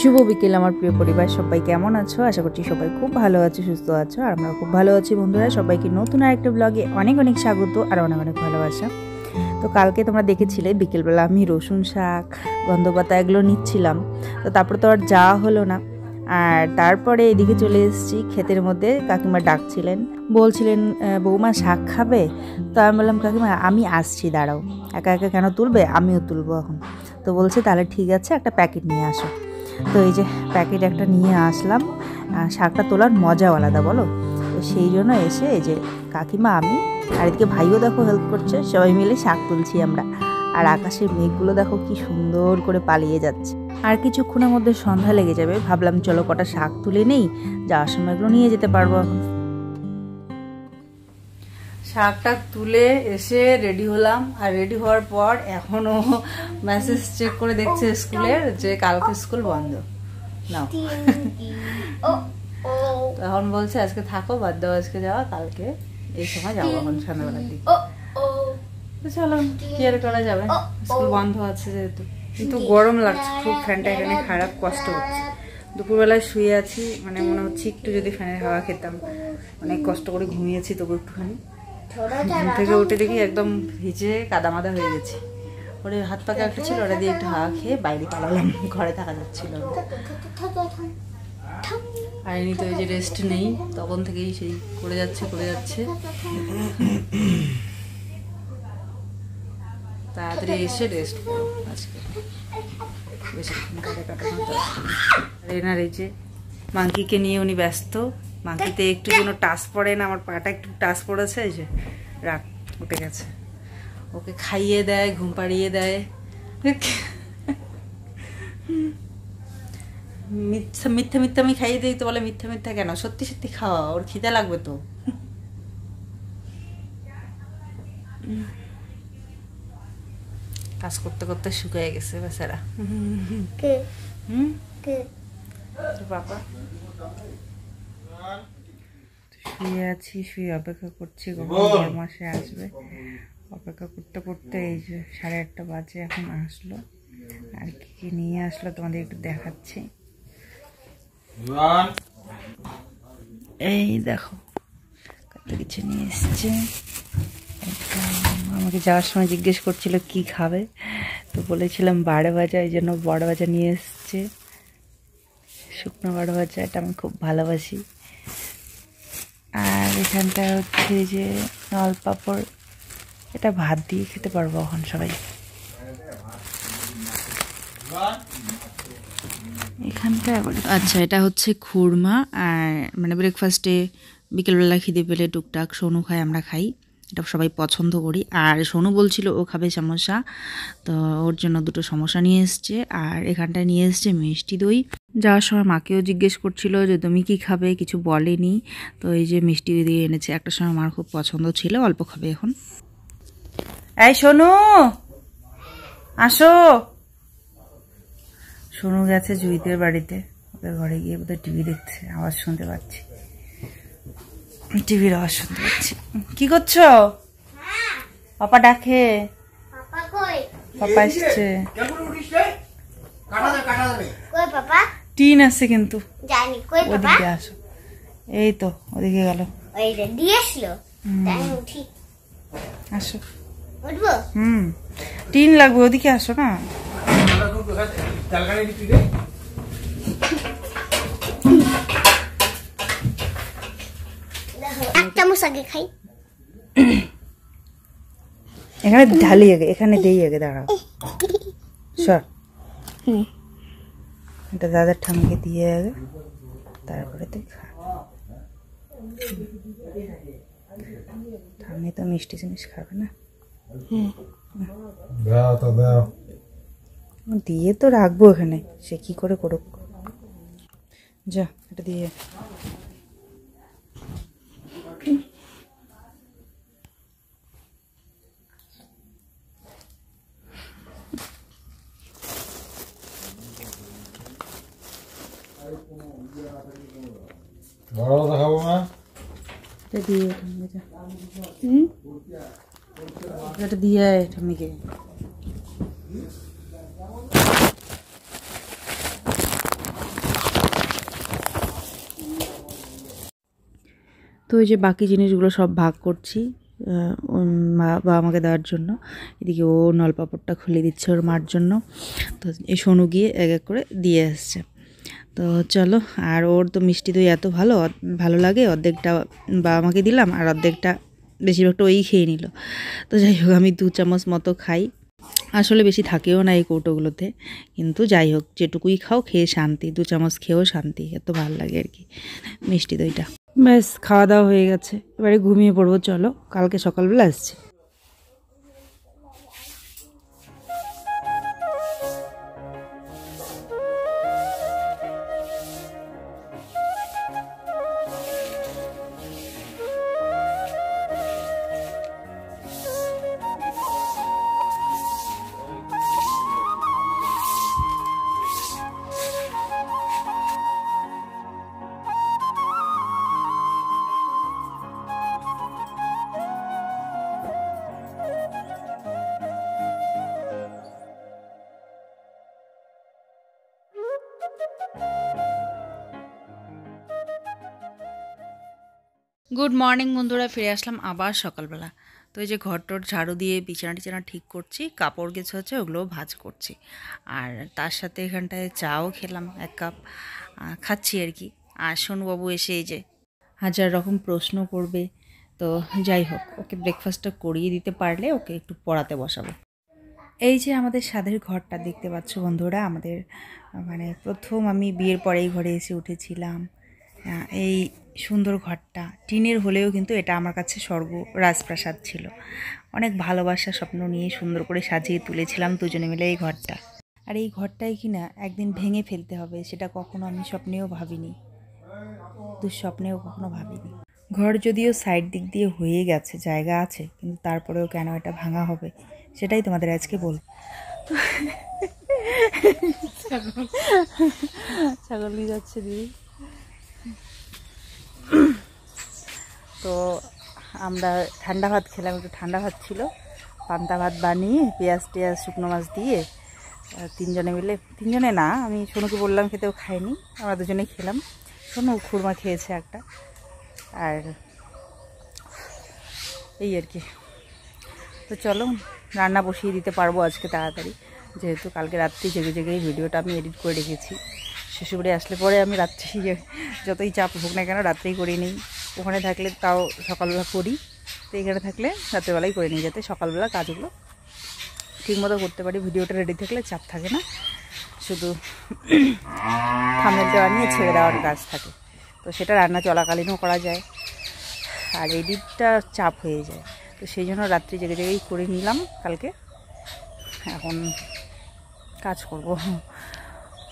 শুভ বিকেল আমার প্রিয় পরিবার, সবাই কেমন আছো? আশা করছি সবাই খুব ভালো আছো, সুস্থ আছো। আর আমরা খুব ভালো আছি বন্ধুরা। সবাইকে নতুন আরেকটা ব্লগে অনেক অনেক স্বাগত আর অনেক অনেক ভালোবাসা। তো কালকে তোমরা দেখেছিলে বিকেলবেলা আমি রসুন শাক, গন্ধপাতা এগুলো নিচ্ছিলাম। তো তারপরে তো আর যাওয়া হলো না। আর তারপরে এদিকে চলে এসেছি ক্ষেতের মধ্যে। কাকিমা ডাকছিলেন, বলছিলেন বৌমা শাক খাবে। তো আমি বললাম কাকিমা আমি আসছি, দাঁড়াও, একা একা কেন তুলবে, আমিও তুলবো এখন। তো বলছে তাহলে ঠিক আছে, একটা প্যাকেট নিয়ে আসো। তো এই যে প্যাকেট একটা নিয়ে আসলাম। শাকটা তোলার মজাও আলাদা, বলো। তো সেই জন্য এসে এই যে কাকিমা, আমি আর এদিকে ভাইও দেখো হেল্প করছে, সবাই মিলে শাক তুলছি আমরা। আর আকাশের মেঘগুলো দেখো কি সুন্দর করে পালিয়ে যাচ্ছে। আর কিছুক্ষণের মধ্যে সন্ধ্যা লেগে যাবে, ভাবলাম চলো কটা শাক তুলে নেই, যাওয়ার সময় এগুলো নিয়ে যেতে পারবো এখন। শাকটা তুলে এসে রেডি হলাম। আর রেডি হওয়ার পর এখনো মেসেজ চেক করে দেখছে স্কুলের যে কালকে স্কুল বন্ধ। নাও এখন বলছে আজকে থাকো, বাদ দাও আজকে যাওয়া, কালকে এই সময় যাবো এখন সন্ধ্যাবেলার দিকে। চলো কি আর করা যাবে, স্কুল বন্ধ আছে যেহেতু। কিন্তু গরম লাগছে খুব, ফ্যানটা এখানে খারাপ, কষ্ট হচ্ছে। দুপুরবেলায় শুয়ে আছি, মানে মনে হচ্ছে একটু যদি ফ্যানের হাওয়া খেতাম। অনেক কষ্ট করে ঘুমিয়েছি, তবু একটুখানি ঘুম থেকে উঠে দেখি একদম ভিজে কাদামাদা হয়ে গেছি। ওরে হাত পাকা একটা ছিল, ওটা দিয়ে একটু হাওয়া খেয়ে বাইরে পালালাম, ঘরে থাকা যাচ্ছিল না। আইনি তো এই যে রেস্ট নেই, তখন থেকেই সেই করে যাচ্ছে। তাড়াতাড়ি এসে রেস্ট করো আজকে, বেশিক্ষণ কাটা কাটানো দরকার। এনার এই যে মাংকিকে নিয়ে উনি ব্যস্ত। মাংকিতে একটু কোনো টাচ পড়ে না, আমার পাটা একটু টাচ পড়েছে, এই যে রাগ উঠে গেছে। ওকে খাইয়ে দেয়, ঘুম পাড়িয়ে দেয়। মিথ্যা আমি খাইয়ে দিই তো বলে মিথ্যা কেন, সত্যি সত্যি খাওয়া, ওর খিদে লাগবে তো। কাজ করতে করতে শুকিয়ে গেছে বেচারা। বাবা শুয়ে আছি, শুয়ে অপেক্ষা করছি কখন বড় মাসে আসবে। অপেক্ষা করতে করতে এই যে 8:30 বাজে, এখন আসলো। আর কি কি নিয়ে আসলো তোমাদের একটু দেখাচ্ছি। এই দেখো কত কিছু নিয়ে এসছে। আমাকে যাওয়ার সময় জিজ্ঞেস করছিল কি খাবে, তো বলেছিলাম বাড়ে ভাজা, এই জন্য বড় ভাজা নিয়ে এসছে, শুকনো বড় ভাজা, এটা আমি খুব ভালোবাসি। আর এখানটা হচ্ছে যে নল পাপড়, এটা ভাত দিয়ে খেতে পারবো এখন সবাই। এখানটা আচ্ছা, এটা হচ্ছে খুরমা। আর মানে ব্রেকফাস্টে বিকেলবেলা খিদে পেলে টুকটাক সোনু খায়, আমরা খাই, এটা সবাই পছন্দ করি। আর সোনু বলছিল ও খাবে সমোসা, তো ওর জন্য 2টো সমোসা নিয়ে এসছে। আর এখানটায় নিয়ে এসছে মিষ্টি দই। যাওয়ার সময় মাকেও জিজ্ঞেস করছিল যে তুমি কি খাবে, কিছু বলেনি। তো এই যে মিষ্টি দই দিয়ে এনেছে, একটা সময় আমার খুব পছন্দ ছিল, অল্প খাবে এখন। এই সোনু আসো। সোনু গেছে জুইদের বাড়িতে, ওদের ঘরে গিয়ে বোধহয় টিভি দেখছে, আওয়াজ শুনতে পাচ্ছি, টিভির আওয়াজ শুনতে পাচ্ছি। কি করছো? পাপা ডাকে, পাপা এসছে। টিন আছে কিন্তু, ওদিকে আসো। এই তো ওদিকে গেল, আসো। টিন লাগবে, ওদিকে আসো না। এখানে ঢালি আগে, এখানে দেই আগে, দাঁড়াও সর। এটা দাদার ঠাম্মিকে দিয়ে আগে, তারপরে তুই খা। ঠাম্মি তো মিষ্টি জিনিস খাবে না। দিয়ে তো রাখবো এখানে, সে কি করে করুক। যা এটা দিয়ে। দেখাবো না, দিয়ে ঠাম্মিকে, এটা দিয়ে ঠাম্মিকে। তো এই যে বাকি জিনিসগুলো সব ভাগ করছি মা বা আমাকে দেওয়ার জন্য। এদিকে ও নলপাপড়টা খুলে দিচ্ছে ওর মার জন্য। তো এই সোনু গিয়ে এক এক করে দিয়ে আসছে। তো চলো, আর ওর তো মিষ্টি দই এত ভালো লাগে, অর্ধেকটা বাবা মাকে দিলাম আর অর্ধেকটা বেশিরভাগটা ওই খেয়ে নিল। তো যাই হোক, আমি 2 চামচ মতো খাই। আসলে বেশি থাকেও না এই কৌটোগুলোতে, কিন্তু যাই হোক যেটুকুই খাও খেয়ে শান্তি, 2 চামচ খেয়েও শান্তি, এত ভালো লাগে আর কি মিষ্টি দইটা। ব্যাস খাওয়া দাওয়া হয়ে গেছে, এবারে ঘুমিয়ে পড়বো। চলো, কালকে সকালবেলা আসছি। গুড মর্নিং বন্ধুরা, ফিরে আসলাম আবার সকালবেলা। তো এই যে ঘরটর ঝাড়ু দিয়ে বিছানা টিছানা ঠিক করছি, কাপড় কিছু হচ্ছে ওগুলোও ভাঁজ করছি, আর তার সাথে এখানটায় চাও খেলাম 1 কাপ, খাচ্ছি আর কি। আর সোনুবাবু এসে এই যে হাজার রকম প্রশ্ন করবে, তো যাই হোক ওকে ব্রেকফাস্টটা করিয়ে দিতে পারলে ওকে একটু পড়াতে বসাবো। এই যে আমাদের স্বাদের ঘরটা দেখতে পাচ্ছ বন্ধুরা, আমাদের মানে প্রথম আমি বিয়ের পরে এই ঘরে এসে উঠেছিলাম। এই সুন্দর ঘরটা টিনের হলেও কিন্তু এটা আমার কাছে স্বর্গ রাজপ্রাসাদ ছিল। অনেক ভালোবাসা স্বপ্ন নিয়ে সুন্দর করে সাজিয়ে তুলেছিলাম দুজনে মিলে এই ঘরটা। আর এই ঘরটাই কিনা একদিন ভেঙে ফেলতে হবে, সেটা কখনো আমি স্বপ্নেও ভাবিনি, দুঃস্বপ্নেও কখনো ভাবিনি। ঘর যদিও সাইড দিক দিয়ে হয়ে গেছে, জায়গা আছে, কিন্তু তারপরেও কেন এটা ভাঙা হবে সেটাই তোমাদের আজকে বল। ছাগল নিয়ে যাচ্ছে দিদি। তো আমরা ঠান্ডা ভাত খেলাম, একটু ঠান্ডা ভাত ছিল, পান্তা ভাত বানিয়ে পেঁয়াজ টেয়াজ শুকনো মাছ দিয়ে 3 জনে মিলে, 3 জনে না, আমি সোনুকে বললাম খেতেও খাইনি, আমরা দুজনেই খেলাম। সোনু খুরমা খেয়েছে একটা, আর এই আর কি। তো চলো রান্না বসিয়ে দিতে পারবো আজকে তাড়াতাড়ি, যেহেতু কালকে রাত্রি জেগে জেগেই ভিডিওটা আমি এডিট করে রেখেছি। শ্বশুরবাড়ি আসলে পরে আমি রাত্রি যতই চাপ হোক না কেন রাত্রেই করে নিই, ওখানে থাকলে তাও সকালবেলা করি, তো এখানে থাকলে রাত্রেবেলাই করে নিই, যাতে সকালবেলা কাজগুলো ঠিকমতো করতে পারি। ভিডিওটা রেডি থাকলে চাপ থাকে না, শুধু থাম্বনেলটা বানিয়ে ছেড়ে দেওয়ার কাজ থাকে, তো সেটা রান্না চলাকালীনও করা যায়, আর এডিটটা চাপ হয়ে যায়। তো সেই জন্য রাত্রি জেগে জেগেই করে নিলাম কালকে, এখন কাজ করব।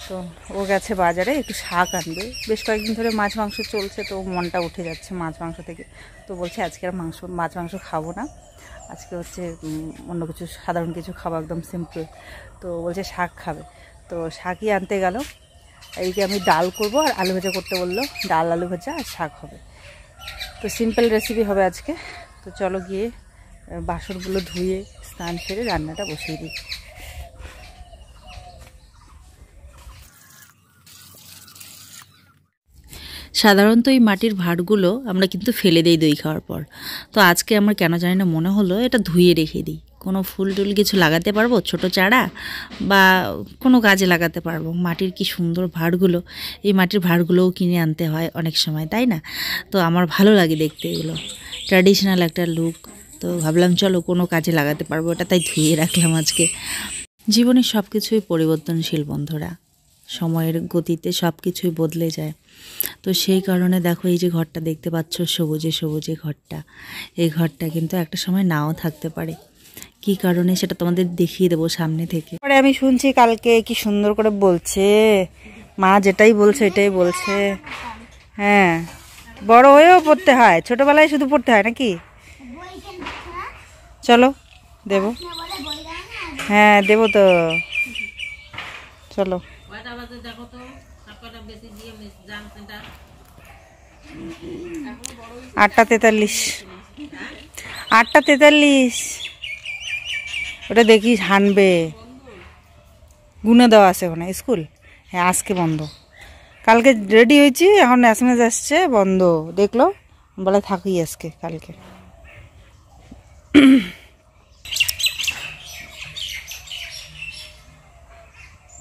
তো ও গেছে বাজারে একটু শাক আনবে, বেশ কয়েকদিন ধরে মাছ মাংস চলছে, তো মনটা উঠে যাচ্ছে মাছ মাংস থেকে। তো বলছে আজকে আর মাছ মাংস খাবো না, আজকে হচ্ছে অন্য কিছু সাধারণ কিছু খাবো, একদম সিম্পল। তো বলছে শাক খাবে, তো শাকই আনতে গেল। এইকে আমি ডাল করব আর আলু ভাজা করতে বললো, ডাল আলু ভাজা আর শাক হবে, তো সিম্পল রেসিপি হবে আজকে। তো চলো গিয়ে বাসনগুলো ধুয়ে স্নান সেরে রান্নাটা বসিয়ে দিই। সাধারণত এই মাটির ভাঁড়গুলো আমরা কিন্তু ফেলে দিই দই খাওয়ার পর, তো আজকে আমার কেন জানি না মনে হলো এটা ধুয়ে রেখে দিই, কোনো ফুল টুল কিছু লাগাতে পারবো, ছোট চারা বা কোনো কাজে লাগাতে পারবো। মাটির কি সুন্দর ভাঁড়গুলো, এই মাটির ভাঁড়গুলোও কিনে আনতে হয় অনেক সময়, তাই না? তো আমার ভালো লাগে দেখতে এগুলো, ট্র্যাডিশনাল একটা লুক। তো ভাবলাম চলো কোনো কাজে লাগাতে পারবো এটা, তাই ধুয়ে রাখলাম আজকে। জীবনের সব কিছুই পরিবর্তনশীল বন্ধুরা, সময়ের গতিতে সব কিছুই বদলে যায়। তো সেই কারণে দেখো এই যে ঘরটা দেখতে পাচ্ছ সবুজে সবুজে ঘরটা, এই ঘরটা কিন্তু একটা সময় নাও থাকতে পারে, কি কারণে সেটা তোমাদের দেখিয়ে দেবো সামনে থেকে। পরে আমি শুনছি কালকে কি সুন্দর করে বলছে, মা যেটাই বলছে এটাই বলছে। হ্যাঁ, বড় হয়েও পড়তে হয়, ছোটবেলায় শুধু পড়তে হয় নাকি? চলো দেবো, হ্যাঁ দেবো তো, চলো। 8:43, 8:43, ওটা দেখিস হানবে। গুনে দেওয়া আছে ওখানে স্কুল। হ্যাঁ আজকে বন্ধ, কালকে রেডি হয়েছি, এখন এসএমএস আসছে বন্ধ, দেখলো বলে থাকি আজকে কালকে।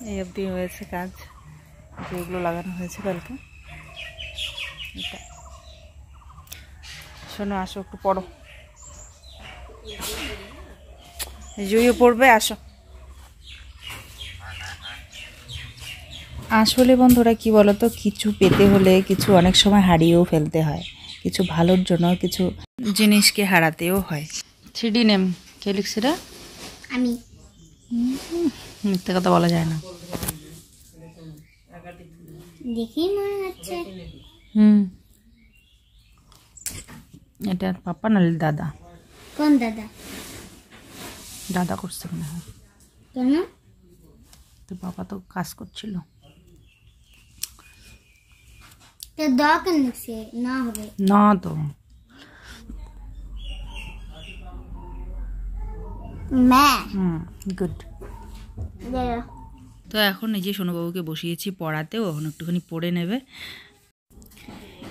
এই অবধি হয়েছে কাজ, যেগুলো লাগানো হয়েছে কালকে। এটা শোনো, আসো একটু পড়ো, জুইও পড়বে, আসো। আসলে বন্ধুরা কি বলতো, কিছু পেতে হলে কিছু অনেক সময় হারিয়েও ফেলতে হয়, কিছু ভালোর জন্য কিছু জিনিসকে হারাতেও হয়। থ্রিডি নেম কে লিখছে রে? আমি। মিথ্যে কথা বলা যায় না। দেখি মনে হচ্ছে। এটা পাপা নাহলে দাদা। কোন দাদা? দাদা করছে মনে হয়। কেন? তো পাপা তো কাজ করছিল। তো দ কেন লিখছে? না হবে না তো মা। গুড। দেখো তো এখন এই যে সোনুবাবুকে বসিয়েছি পড়াতে, ও এখন একটুখানি পড়ে নেবে।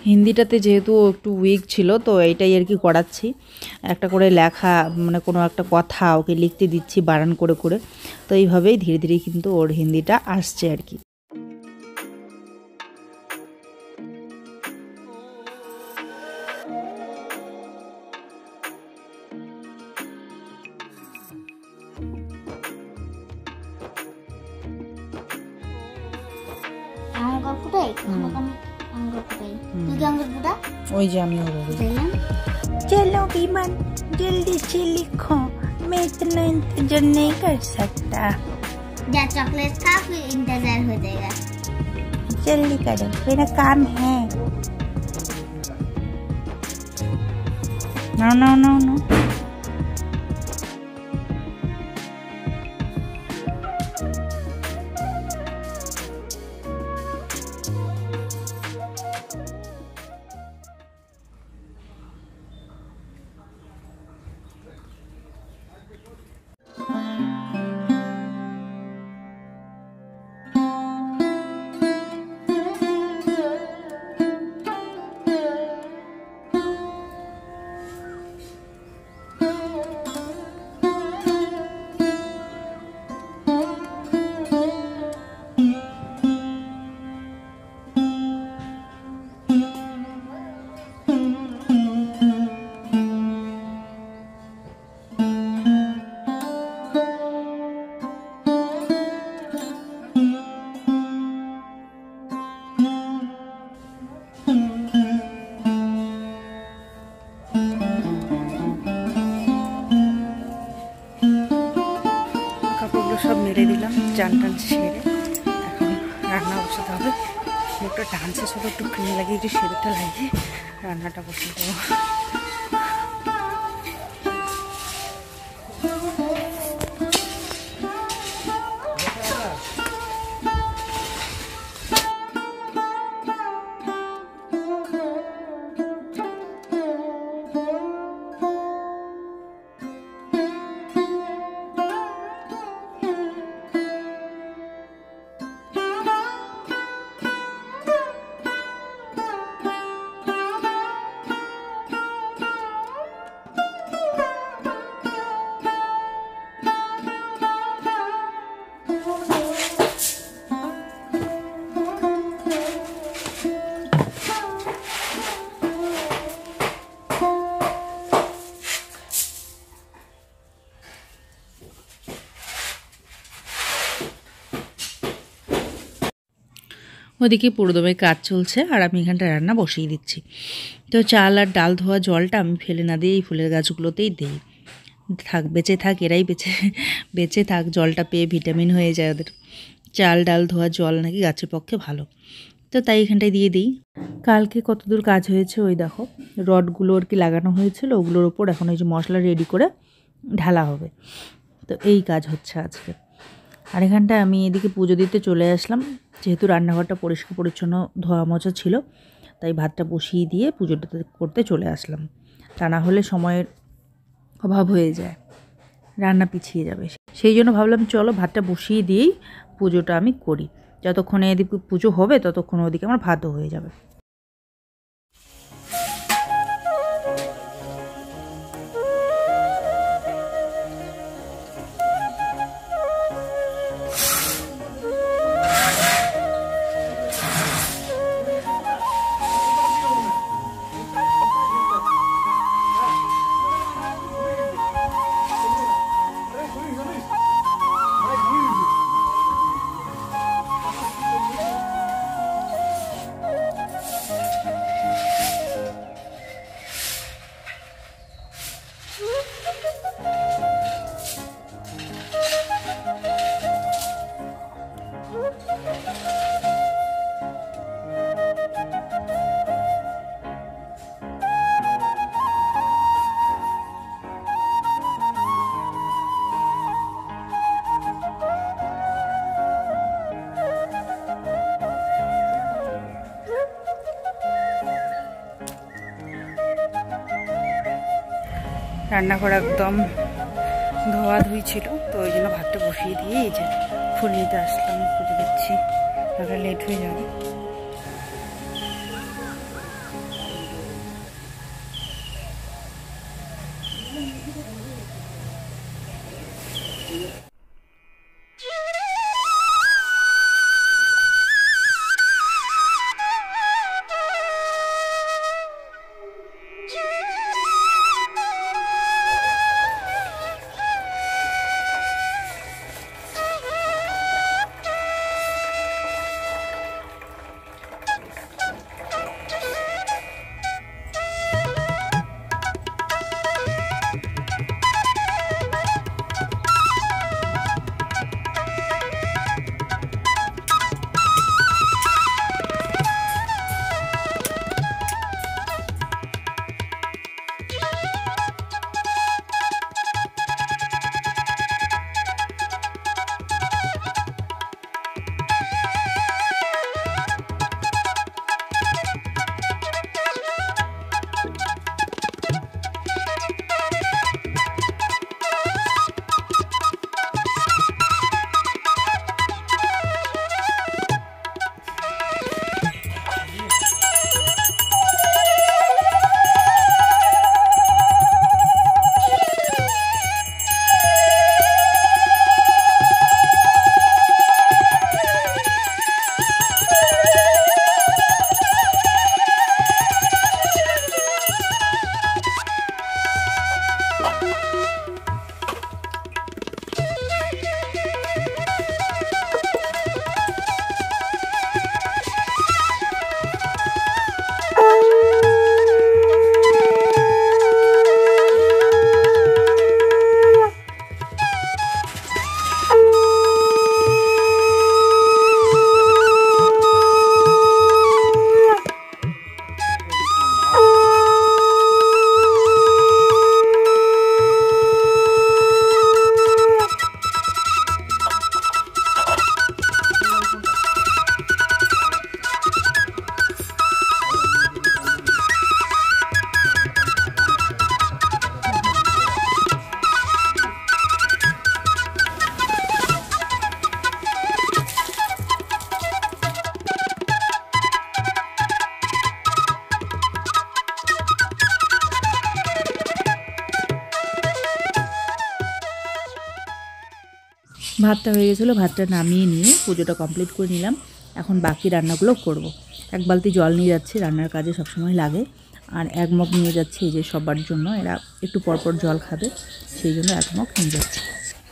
হিন্দিটাতে যেহেতু ও একটু উইক ছিল, তো এইটাই আর কি করাচ্ছি, একটা করে লেখা মানে কোনো একটা কথা ওকে লিখতে দিচ্ছি বানান করে করে। তো এইভাবেই ধীরে ধীরে কিন্তু ওর হিন্দিটা আসছে আর কি। আঙ্গুর ফুটাই, আঙ্গুর ফুটাই। তুই কি আঙ্গুর ফুটা? ওই যে আমি দিলাম। चलो विमान जल्दी से लिखो, मैं इतना इंतजार नहीं कर सकता। जा चॉकलेट खा, फिर इंतजार हो जाएगा। जल्दी करो, मेरा काम है। No no no no. সব মেরে দিলাম, চান টান সেরে এখন রান্না বসাতে হবে। মুখটা টানছে, শুধু একটু ক্রিম লাগিয়ে একটু সেরেটা লাগিয়ে রান্নাটা বসিয়ে দেবো। ওদিকে পুরোদমে কাজ চলছে আর আমি এখানটা রান্না বসিয়ে দিচ্ছি। তো চাল আর ডাল ধোয়া জলটা আমি ফেলে না দিয়ে এই ফুলের গাছগুলোতেই দিই, থাক বেঁচে থাক, এরাই বেঁচে থাক, জলটা পেয়ে ভিটামিন হয়ে যায় ওদের। চাল ডাল ধোয়া জল নাকি গাছের পক্ষে ভালো, তো তাই এখানটায় দিয়ে দিই। কালকে কতদূর কাজ হয়েছে ওই দেখো, রডগুলো আর কি লাগানো হয়েছিল, ওগুলোর ওপর এখন ওই যে মশলা রেডি করে ঢালা হবে। তো এই কাজ হচ্ছে আজকে। আর এখানটায় আমি এদিকে পুজো দিতে চলে আসলাম, যেহেতু রান্নাঘরটা পরিষ্কার পরিচ্ছন্ন ধোয়া মোছা ছিল, তাই ভাতটা বসিয়ে দিয়ে পুজোটা করতে চলে আসলাম। তা না হলে সময়ের অভাব হয়ে যায়, রান্না পিছিয়ে যাবে। সেই জন্য ভাবলাম চলো ভাতটা বসিয়ে দিয়েই পুজোটা আমি করি। যতক্ষণে এদিকে পুজো হবে ততক্ষণ ওদিকে আমার ভাতও হয়ে যাবে। রান্নাঘর একদম ধোয়াধুয়ি ছিল, তো ওই জন্য ভাতটা বসিয়ে দিয়ে এই যে ফুল নিতে আসলাম, পুজো দিচ্ছি, তাহলে লেট হয়ে যাবে। ভাতটা হয়ে গেছিলো, ভাতটা নামিয়ে নিয়ে পুজোটা কমপ্লিট করে নিলাম। এখন বাকি রান্নাগুলো করব। এক বালতি জল নিয়ে যাচ্ছি, রান্নার কাজে সবসময় লাগে। আর এক মগ নিয়ে যাচ্ছি এই যে সবার জন্য, এরা একটু পরপর জল খাবে, সেই জন্য এক মগ নিয়ে যাচ্ছি।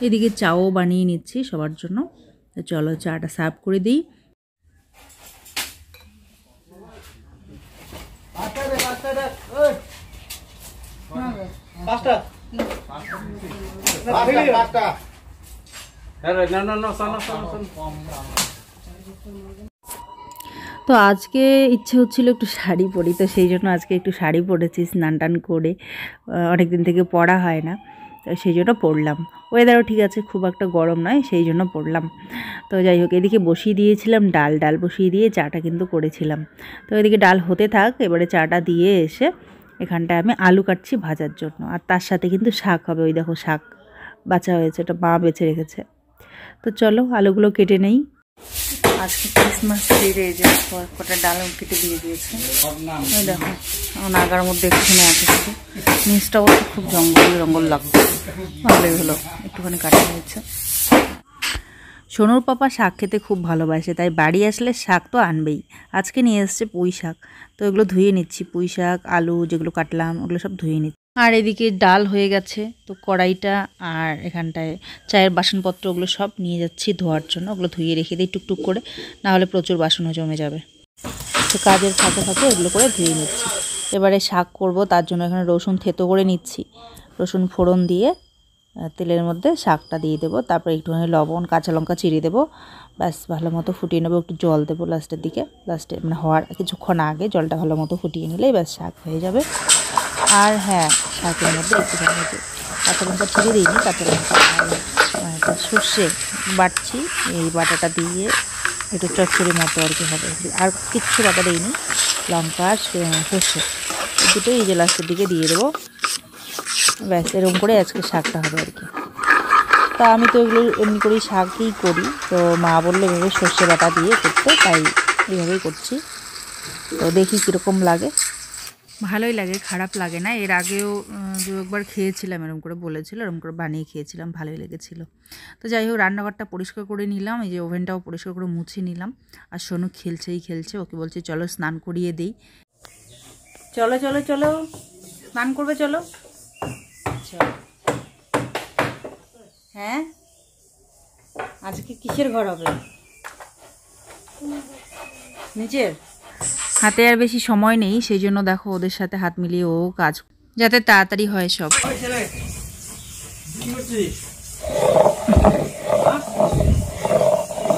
এদিকে চাও বানিয়ে নিচ্ছি সবার জন্য। চলো চাটা সার্ভ করে দিই। তো আজকে ইচ্ছে হচ্ছিল একটু শাড়ি পরি, তো সেই জন্য আজকে একটু শাড়ি পরেছি স্নান টান করে। অনেক দিন থেকে পরা হয় না, তো সেই জন্য পরলাম। ওয়েদারও ঠিক আছে, খুব একটা গরম নয়, সেই জন্য পরলাম। তো যাই হোক, এদিকে বসিয়ে দিয়েছিলাম ডাল বসিয়ে দিয়ে চাটা কিন্তু করেছিলাম। তো এদিকে ডাল হতে থাক, এবারে চাটা দিয়ে এসে এখানটায় আমি আলু কাটছি ভাজার জন্য। আর তার সাথে কিন্তু শাক হবে, ওই দেখো শাক বাছা হয়েছে, এটা মা বেছে রেখেছে। তো চলো আলুগুলো কেটে নেই। আজকে ক্রিসমাস ট্রির এই যে কটা ডাল কেটে দিয়ে দিয়েছে। ওই দেখো নাগার মধ্যে একটুখানি আছে, নিচটা অবশ্য খুব জঙ্গল জঙ্গল লাগছে, ভালোই হলো একটুখানি কাটা হয়েছে। সোনুর পাপা শাক খেতে খুব ভালোবাসে, তাই বাড়ি আসলে শাক তো আনবেই। আজকে নিয়ে এসছে পুঁই শাক, তো এগুলো ধুয়ে নিচ্ছি। পুঁই শাক, আলু যেগুলো কাটলাম ওগুলো সব ধুয়ে নিচ্ছি। আর এদিকে ডাল হয়ে গেছে, তো কড়াইটা আর এখানটায় চায়ের বাসনপত্র ওগুলো সব নিয়ে যাচ্ছি ধোয়ার জন্য। ওগুলো ধুয়ে রেখে দিই টুকটুক করে, না হলে প্রচুর বাসনও জমে যাবে। তো কাজের ফাঁকে ফাঁকে এগুলো করে ধুয়ে নিচ্ছি। এবারে শাক করব, তার জন্য এখানে রসুন থেতো করে নিচ্ছি। রসুন ফোড়ন দিয়ে তেলের মধ্যে শাকটা দিয়ে দেবো, তারপরে একটুখানি লবণ, কাঁচা লঙ্কা চিড়ে দেবো, ব্যাস ভালো মতো ফুটিয়ে নেবো। একটু জল দেবো লাস্টের দিকে, মানে হওয়ার কিছুক্ষণ আগে জলটা ভালো মতো ফুটিয়ে নিলেই ব্যাস শাক হয়ে যাবে। আর হ্যাঁ, শাকের মধ্যে একটুখানি কাঁচা লঙ্কা ছিঁড়ে দিইনি, কাঁচা লঙ্কা আর সর্ষে বাটছি, এই বাটাটা দিয়ে একটু চচ্চড়ি মতো আর কি হবে। আর কিচ্ছু বাটা দিইনি, লঙ্কা আর সর্ষে দুটোই এই যে লাস্টের দিকে দিয়ে দেবো, ব্যাস এরকম করে আজকে শাকটা হবে আর কি। তা আমি তো এগুলো এমনি করেই শাকই করি, তো মা বললো এভাবে সর্ষে বাটা দিয়ে করতে, তাই এইভাবেই করছি। তো দেখি কীরকম লাগে। ভালোই লাগে, খারাপ লাগে না। এর আগেও একবার খেয়েছিলাম, এরকম করে বলেছিল, এরকম করে বানিয়ে খেয়েছিলাম, ভালোই লেগেছিলো। তো যাই হোক, রান্নাঘরটা পরিষ্কার করে নিলাম, এই যে ওভেনটাও পরিষ্কার করে মুছে নিলাম। আর সোনু খেলছে, ওকে বলছে চলো স্নান করিয়ে দিই। চলো চলো চলো, স্নান করবে চলো। হ্যাঁ, আজকে কিসের ঘর হবে? নিচের। হাতে আর বেশি সময় নেই, সেই জন্য দেখো ওদের সাথে হাত মিলিয়ে ও কাজ, যাতে তাড়াতাড়ি হয় সব।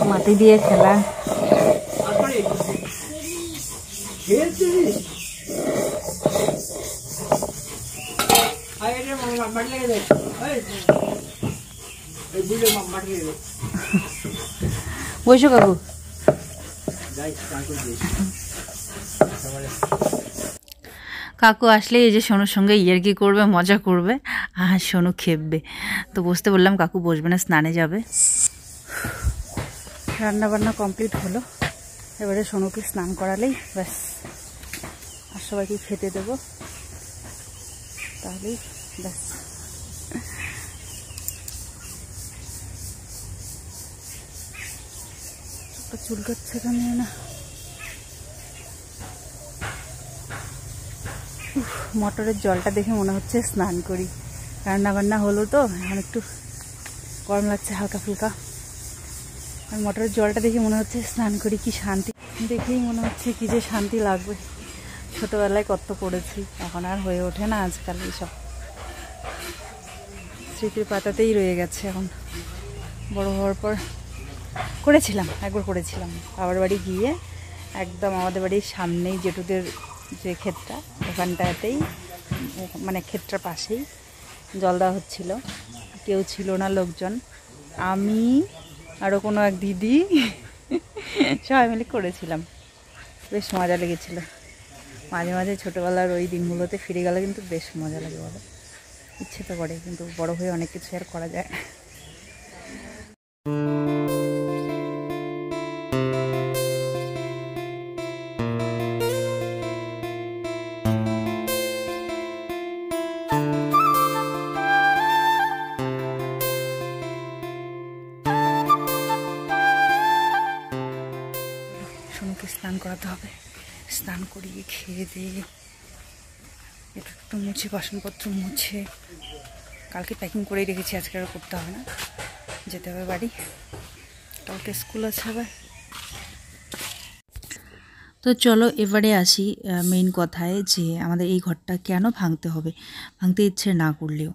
মাটি দিয়ে খেলা। বসো কাকু। কাকু আসলে এই যে সোনুর সঙ্গে ইয়ার্কি করবে, মজা করবে, আর সোনু খেপবে। তো বসতে বললাম, কাকু বসবে না, স্নানে যাবে। রান্না বান্না কমপ্লিট হলো, এবারে সোনুকে স্নান করালেই ব্যাস, আর সবাইকে খেতে দেবো, তাহলেই ব্যাস। চুলকাচ্ছে কেন না। মোটরের জলটা দেখে মনে হচ্ছে স্নান করি। রান্না বান্না হলো তো, এখন একটু গরম লাগছে হালকা ফুলকা, আর মোটরের জলটা দেখে মনে হচ্ছে স্নান করি। কি শান্তি, দেখেই মনে হচ্ছে কি যে শান্তি লাগবে। ছোটোবেলায় কত করেছি, এখন আর হয়ে ওঠে না আজকাল এইসব, স্মৃতির পাতাতেই রয়ে গেছে। এখন বড় হওয়ার পর করেছিলাম, একবার করেছিলাম বাবার বাড়ি গিয়ে, একদম আমাদের বাড়ির সামনেই জেঠুদের যে ক্ষেতটা, ওখানটাতেই, মানে ক্ষেতটার পাশেই জল দেওয়া হচ্ছিল। কেউ ছিল না, লোকজন, আমি আরও কোনো এক দিদি সবাই মিলে করেছিলাম, বেশ মজা লেগেছিল। মাঝে মাঝে ছোটোবেলার ওই দিনগুলোতে ফিরে গেলে কিন্তু বেশ মজা লাগে, বলো। ইচ্ছে তো করে, কিন্তু বড় হয়ে অনেক কিছু আর করা যায় না। সোনুকে স্নান করাতে হবে, স্নান করিয়ে খেয়ে দিয়ে একটু মুছে, বাসনপত্র মুছে, কালকে প্যাকিং করেই রেখেছি, আজকে আর করতে হবে না, যেতে হবে বাড়ি, কালকে স্কুল আছে আবার। তো চলো এবারে আসি মেইন কথায়, যে আমাদের এই ঘরটা কেন ভাঙতে হবে, ভাঙতে ইচ্ছে না করলেও।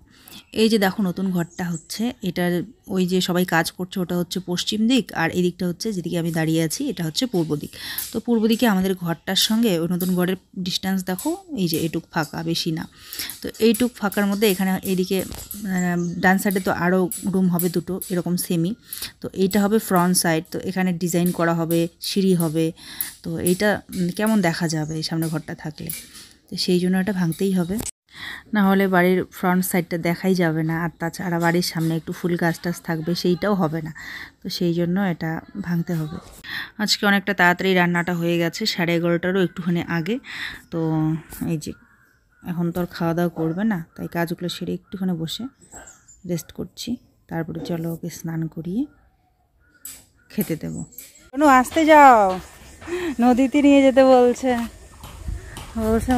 এই যে দেখো নতুন ঘরটা হচ্ছে, এটার ওই যে সবাই কাজ করছে ওটা হচ্ছে পশ্চিম দিক, আর এই দিকটা হচ্ছে, যেদিকে আমি দাঁড়িয়ে আছি এটা হচ্ছে পূর্ব দিক। তো পূর্ব দিকে আমাদের ঘরটার সঙ্গে ওই নতুন ঘরের ডিস্টেন্স দেখো, এই যে এইটুক ফাঁকা, বেশি না। তো এইটুক ফাঁকার মধ্যে এখানে এইদিকে ডান সাইডে তো আরও রুম হবে দুটো এরকম সেমি, তো এইটা হবে ফ্রন্ট সাইড। তো এখানে ডিজাইন করা হবে, সিঁড়ি হবে, তো এইটা কেমন দেখা যাবে এই সামনে ঘরটা থাকলে, তো সেই জন্য এটা ভাঙতেই হবে। না হলে বাড়ির ফ্রন্ট সাইডটা দেখাই যাবে না, আর তাছাড়া বাড়ির সামনে একটু ফুল গাছ টাছ থাকবে, সেইটাও হবে না। তো সেই জন্য এটা ভাঙতে হবে। আজকে অনেকটা তাড়াতাড়ি রান্নাটা হয়ে গেছে, 11:30টারও একটুখানি আগে। তো এই যে এখন তো আর খাওয়া দাওয়া করবে না, তাই কাজগুলো সেরে একটুখানি বসে রেস্ট করছি। তারপরে চলো ওকে স্নান করিয়ে খেতে দেবো। কোনো আসতে যাও, নদীতে নিয়ে যেতে বলছে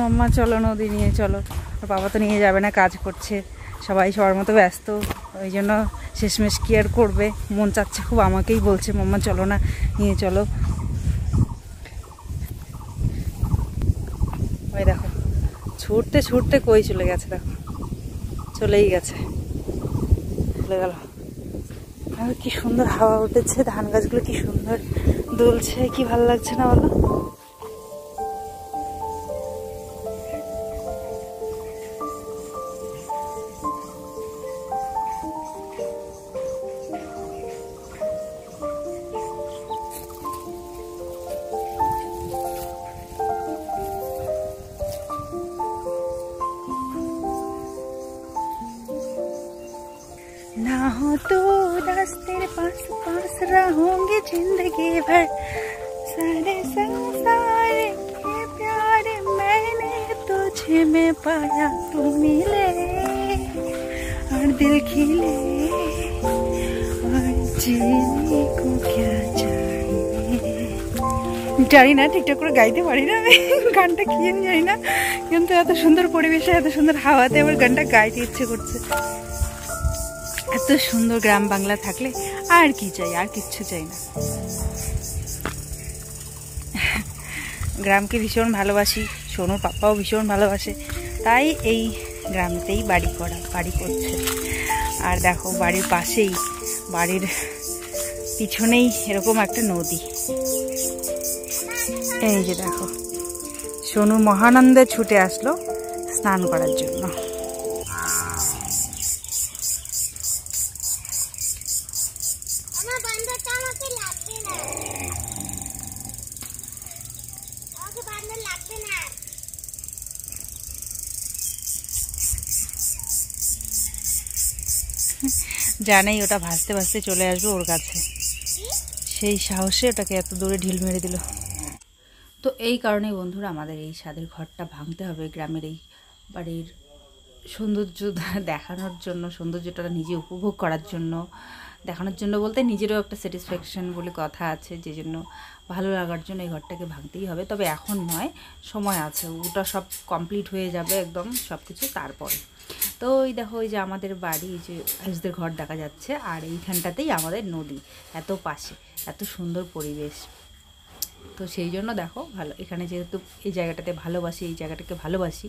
মাম্মা চলো নদী নিয়ে চলো। আর বাবা তো নিয়ে যাবে না, কাজ করছে, সবাই সবার মতো ব্যস্ত, ওই জন্য শেষমেশ কি আর করবে। মন চাচ্ছে খুব, আমাকেই বলছে মাম্মা চলো না, নিয়ে চলো। ওই দেখো ছুটতে ছুটতে কই চলে গেছে, দেখো চলেই গেছে, চলে গেল। আর কি সুন্দর হাওয়া উঠেছে, ধান গাছগুলো কি সুন্দর দুলছে, কি ভালো লাগছে না বলো। ना हो तो रास्ते पास पास रहूंगी जिंदगी भर, सारे संसार के प्यार मैंने तुझे में पाया, तू मिले और दिल खिले और जीने को क्या चाहिए। জানি না ঠিকঠাক করে গাইতে পারি না আমি গানটা, কি আমি জানি না, কিন্তু এত সুন্দর পরিবেশে এত সুন্দর হাওয়াতে আমার গানটা গাইতে ইচ্ছে করছে। এত সুন্দর গ্রাম বাংলা থাকলে আর কি চাই, আর কিচ্ছু চাই না। গ্রামকে ভীষণ ভালোবাসি, সোনুর পাপ্পাও ভীষণ ভালোবাসে, তাই এই গ্রামতেই বাড়ি করছে। আর দেখো বাড়ির পাশেই, বাড়ির পিছনেই এরকম একটা নদী। এই যে দেখো সোনু মহানন্দে ছুটে আসলো স্নান করার জন্য। জানেই ওটা ভাসতে ভাসতে চলে আসবে ওর কাছে, সেই সাহসে ওটাকে এত দূরে ঢিল মেরে দিল। তো এই কারণেই বন্ধুরা আমাদের এই ছাদের ঘরটা ভাঙতে হবে, গ্রামের এই বাড়ির সৌন্দর্য দেখানোর জন্য, সৌন্দর্যটা নিজে উপভোগ করার জন্য, দেখানোর জন্য বলতে নিজেরও একটা স্যাটিসফ্যাকশন বলে কথা আছে, যে জন্য ভালো লাগার জন্য এই ঘরটাকে ভাঙতেই হবে। তবে এখন নয়, সময় আছে, ওটা সব কমপ্লিট হয়ে যাবে একদম সব কিছু তারপরে। তো ওই দেখো ওই যে আমাদের বাড়ি, এই যে আয়ুষদের ঘর দেখা যাচ্ছে, আর এইখানটাতেই আমাদের নদী, এত পাশে, এত সুন্দর পরিবেশ। তো সেই জন্য দেখো ভালো, এখানে যেহেতু এই জায়গাটাতে ভালোবাসি, এই জায়গাটাকে ভালোবাসি,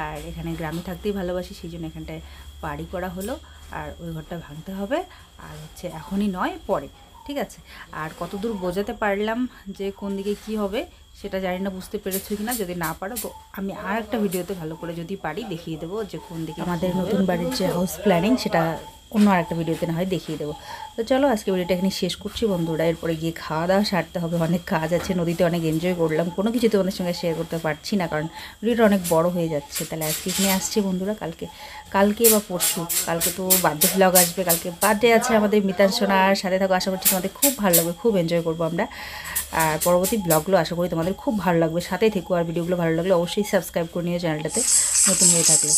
আর এখানে গ্রামে থাকতেই ভালোবাসি, সেই জন্য এখানটায় বাড়ি করা হলো। আর ওই ঘরটা ভাঙতে হবে, আর হচ্ছে এখনই নয়, পরে, ঠিক আছে। আর কতদূর বোঝাতে পারলাম যে কোন দিকে কি হবে সেটা জানি না, বুঝতে পেরেছো কিনা। যদি না পারো তো আমি আর একটা ভিডিওতে ভালো করে যদি পারি দেখিয়ে দেবো যে কোন দিকে আমাদের নতুন বাড়ির যে হাউস প্ল্যানিং, সেটা অন্য আরেকটা ভিডিওতে না হয় দেখিয়ে দেবো। তো চলো আজকে ভিডিওটা এখানে শেষ করছি বন্ধুরা, এরপরে গিয়ে খাওয়া দাওয়া সারতে হবে, অনেক কাজ আছে। নদীতে অনেক এনজয় করলাম, কোনো কিছু তোমাদের সঙ্গে শেয়ার করতে পারছি না কারণ ভিডিওটা অনেক বড় হয়ে যাচ্ছে। তাহলে আজকে এখানে আসছি বন্ধুরা, কালকে বা পরশু, কালকে তো বার্থডে ভ্লগ আসবে, কালকে বার্থডে আছে আমাদের মিতাংশনার, সাথে থাকো, আশা করছি তোমাদের খুব ভালো লাগবে, খুব এনজয় করবো আমরা। আর পরবর্তী ব্লগগুলো আশা করি তোমাদের খুব ভালো লাগবে, সাথে থেকো। আর ভিডিওগুলো ভালো লাগলে অবশ্যই সাবস্ক্রাইব করে নিও চ্যানেলটাতে নতুন হয়ে থাকলে।